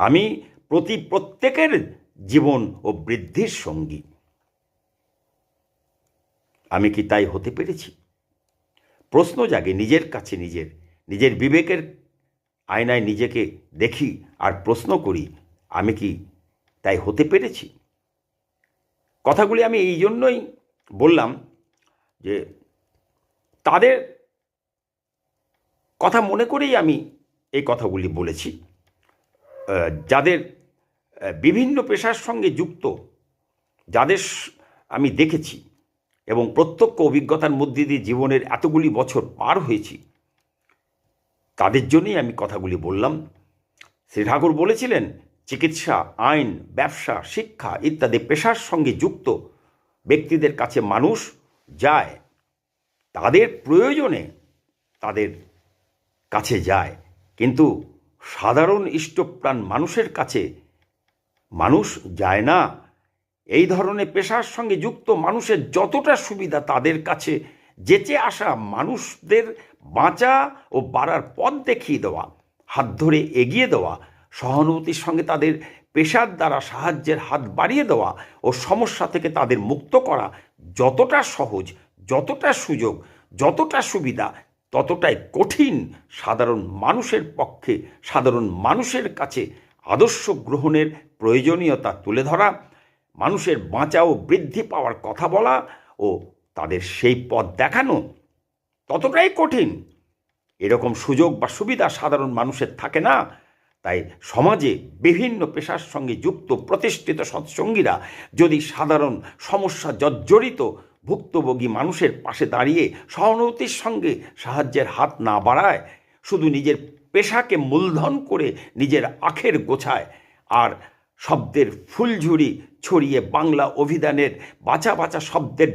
আমি প্রত্যেকের জীবন ও বৃদ্ধির সঙ্গী। আমি কি তাই হতে পেরেছি? প্রশ্ন জাগে নিজের কাছে, নিজের বিবেকের আয়নায় নিজেকে দেখি আর প্রশ্ন করি, আমি কি তাই হতে পেরেছি? কথাগুলি আমি এই জন্যই বললাম যে তাদের কথা মনে করেই আমি এই কথাগুলি বলেছি। যাদের বিভিন্ন পেশার সঙ্গে যুক্ত, যাদের আমি দেখেছি এবং প্রত্যক্ষ অভিজ্ঞতার মধ্যে দিয়ে জীবনের এতগুলি বছর পার হয়েছি, তাদের জন্যই আমি কথাগুলি বললাম। শ্রী ঠাকুর বলেছিলেন, চিকিৎসা, আইন, ব্যবসা, শিক্ষা ইত্যাদি পেশার সঙ্গে যুক্ত ব্যক্তিদের কাছে মানুষ যায়, তাদের প্রয়োজনে তাদের কাছে যায়, কিন্তু সাধারণ ইষ্টপ্রাণ মানুষের কাছে মানুষ যায় না। এই ধরনের পেশার সঙ্গে যুক্ত মানুষের যতটা সুবিধা তাদের কাছে যেচে আসা মানুষদের বাঁচা ও বাড়ার পথ দেখিয়ে দেওয়া, হাত ধরে এগিয়ে দেওয়া, সহানুভূতির সঙ্গে তাদের পেশার দ্বারা সাহায্যের হাত বাড়িয়ে দেওয়া ও সমস্যা থেকে তাদের মুক্ত করা যতটা সহজ, যতটা সুযোগ, যতটা সুবিধা, ততটাই কঠিন সাধারণ মানুষের পক্ষে, সাধারণ মানুষের কাছে আদর্শ গ্রহণের প্রয়োজনীয়তা তুলে ধরা, মানুষের বাঁচা ও বৃদ্ধি পাওয়ার কথা বলা ও তাদের সেই পথ দেখানো ততটাই কঠিন। এরকম সুযোগ বা সুবিধা সাধারণ মানুষের থাকে না। তাই সমাজে বিভিন্ন পেশার সঙ্গে যুক্ত প্রতিষ্ঠিত সৎসঙ্গীরা যদি সাধারণ সমস্যা জর্জরিত ভুক্তভোগী মানুষের পাশে দাঁড়িয়ে সহানুভূতির সঙ্গে সাহায্যের হাত না বাড়ায়, শুধু নিজের পেশাকে মূলধন করে নিজের আখের গোছায় আর শব্দের ফুলঝুরি ছড়িয়ে বাংলা অভিধানের বাঁচা বাঁচা শব্দের